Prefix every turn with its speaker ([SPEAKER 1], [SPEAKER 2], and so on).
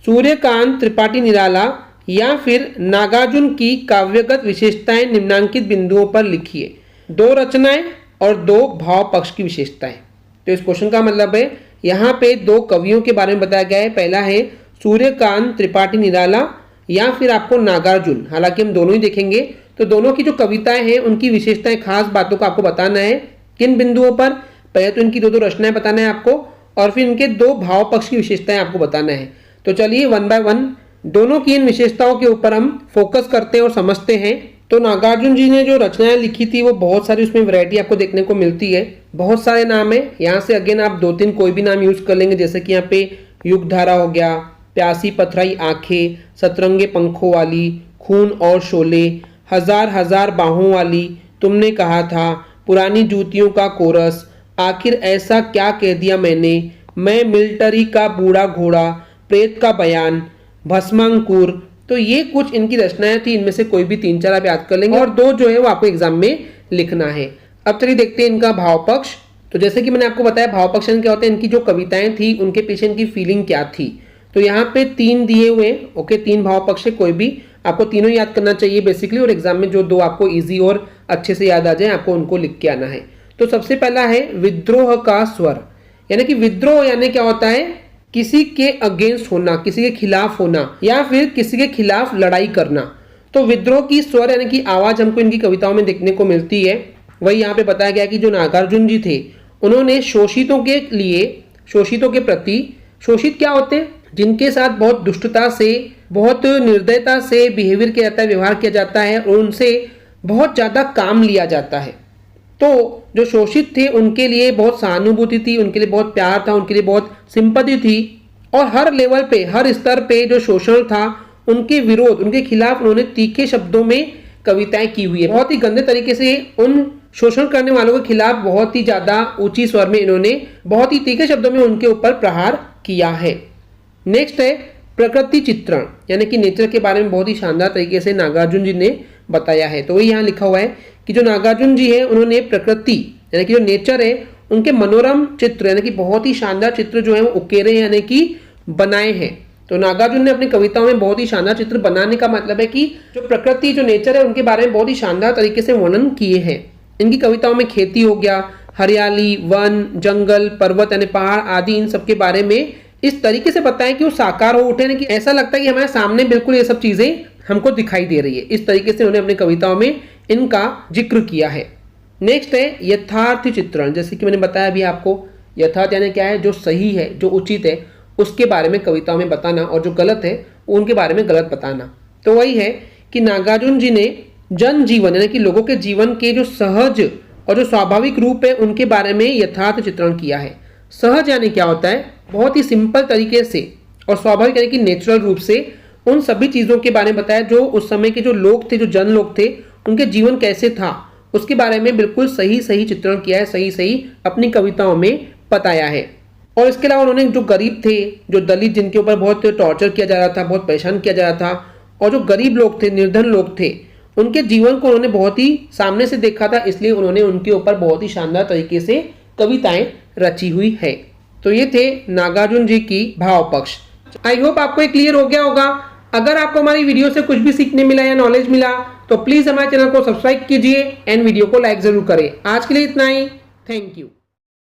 [SPEAKER 1] सूर्यकांत त्रिपाठी निराला या फिर नागार्जुन की काव्यगत विशेषताएं निम्नांकित बिंदुओं पर लिखिए। 2 रचनाएं और 2 भाव पक्ष की विशेषताएं। तो इस क्वेश्चन का मतलब है यहाँ पे 2 कवियों के बारे में बताया गया है। पहला है सूर्यकांत त्रिपाठी निराला या फिर आपको नागार्जुन। हालांकि हम दोनों ही देखेंगे, तो दोनों की जो कविताएं हैं उनकी विशेषताएं, खास बातों को आपको बताना है। किन बिंदुओं पर? पहले तो इनकी 2 रचनाएं बताना है आपको, और फिर इनके 2 भाव पक्ष की विशेषताएं आपको बताना है। तो चलिए 1 बाय 1 दोनों की इन विशेषताओं के ऊपर हम फोकस करते हैं और समझते हैं। तो नागार्जुन जी ने जो रचनाएं लिखी थी वो बहुत सारी, उसमें वैरायटी आपको देखने को मिलती है। बहुत सारे नाम है, यहाँ से अगेन आप 2-3 कोई भी नाम यूज कर लेंगे, जैसे कि यहाँ पे युगधारा हो गया, प्यासी पथराई आंखें, सतरंगे पंखों वाली, खून और शोले, हजार हजार बाहों वाली, तुमने कहा था, पुरानी जूतियों का कोरस, आखिर ऐसा क्या कह दिया मैंने, मैं मिलिट्री का बूढ़ा घोड़ा, प्रेत का बयान, भस्मांकुर। तो ये कुछ इनकी रचनाएं थी। इनमें से कोई भी 3-4 आप याद कर लेंगे और 2 जो है वो आपको एग्जाम में लिखना है। अब चलिए देखते हैं इनका भाव पक्ष। तो जैसे कि मैंने आपको बताया भाव पक्ष क्या होता है, इनकी जो कविताएं थी उनके पीछे इनकी फीलिंग क्या थी। तो यहाँ पे 3 दिए हुए, ओके, 3 भाव पक्ष है, कोई भी आपको तीनों याद करना चाहिए बेसिकली, और एग्जाम में जो 2 आपको ईजी और अच्छे से याद आ जाए आपको उनको लिख के आना है। तो सबसे पहला है विद्रोह का स्वर, यानी कि विद्रोह यानी क्या होता है, किसी के अगेंस्ट होना, किसी के खिलाफ होना या फिर किसी के खिलाफ लड़ाई करना। तो विद्रोह की स्वर यानी कि आवाज हमको इनकी कविताओं में देखने को मिलती है। वही यहाँ पे बताया गया कि जो नागार्जुन जी थे उन्होंने शोषितों के लिए, शोषितों के प्रति, शोषित क्या होते हैं, जिनके साथ बहुत दुष्टता से, बहुत निर्दयता से बिहेवियर किया जाता है, व्यवहार किया जाता है और उनसे बहुत ज्यादा काम लिया जाता है। तो जो शोषित थे उनके लिए बहुत सहानुभूति थी, उनके लिए बहुत प्यार था, उनके लिए बहुत सिंपैथी थी, और हर लेवल पे, हर स्तर पे जो शोषण था उनके विरोध, उनके खिलाफ उन्होंने तीखे शब्दों में कविताएं की हुई है। बहुत ही गंदे तरीके से उन शोषण करने वालों के खिलाफ बहुत ही ज्यादा ऊंची स्वर में इन्होंने बहुत ही तीखे शब्दों में उनके ऊपर प्रहार किया है। नेक्स्ट है प्रकृति चित्रण, यानी कि नेचर के बारे में बहुत ही शानदार तरीके से नागार्जुन जी ने बताया है। तो वही यहाँ लिखा हुआ है कि जो नागार्जुन जी है उन्होंने प्रकृति यानी कि जो नेचर है उनके मनोरम चित्र यानी कि बहुत ही शानदार चित्र जो है वो उकेरे यानी कि बनाए हैं। तो नागार्जुन ने अपनी कविताओं में बहुत ही शानदार चित्र बनाने का मतलब है कि जो प्रकृति, जो नेचर है उनके बारे में बहुत ही शानदार तरीके से वर्णन किए हैं। इनकी कविताओं में खेती हो गया, हरियाली, वन, जंगल, पर्वत यानी पहाड़ आदि, इन सब के बारे में इस तरीके से बताएं कि वो साकार हो उठे, कि ऐसा लगता है कि हमारे सामने बिल्कुल ये सब चीजें हमको दिखाई दे रही है। इस तरीके से उन्होंने अपनी कविताओं में इनका जिक्र किया है। नेक्स्ट है यथार्थ चित्रण, जैसे कि मैंने बताया अभी आपको, यथार्थ यानी क्या है, जो सही है, जो उचित है उसके बारे में कविताओं में बताना, और जो गलत है उनके बारे में गलत बताना। तो वही है कि नागार्जुन जी ने जन जीवन यानी कि लोगों के जीवन के जो सहज और जो स्वाभाविक रूप है उनके बारे में यथार्थ चित्रण किया है। सहज यानी क्या होता है, बहुत ही सिंपल तरीके से, और स्वाभाविक यानी कि नेचुरल रूप से उन सभी चीजों के बारे में बताया जो उस समय के जो लोग थे, जो जन लोग थे, उनके जीवन कैसे था उसके बारे में बिल्कुल सही सही चित्रण किया है, सही सही अपनी कविताओं में बताया है। और इसके अलावा उन्होंने जो गरीब थे, जो दलित, जिनके ऊपर बहुत टॉर्चर किया जा रहा था, बहुत परेशान किया जा रहा था, और जो गरीब लोग थे, निर्धन लोग थे, उनके जीवन को उन्होंने बहुत ही सामने से देखा था, इसलिए उन्होंने उनके ऊपर बहुत ही शानदार तरीके से कविताएं रची हुई है। तो ये थे नागार्जुन जी की भाव पक्ष। आई होप आपको ये क्लियर हो गया होगा। अगर आपको हमारी वीडियो से कुछ भी सीखने मिला या नॉलेज मिला तो प्लीज हमारे चैनल को सब्सक्राइब कीजिए एंड वीडियो को लाइक जरूर करें। आज के लिए इतना ही, थैंक यू।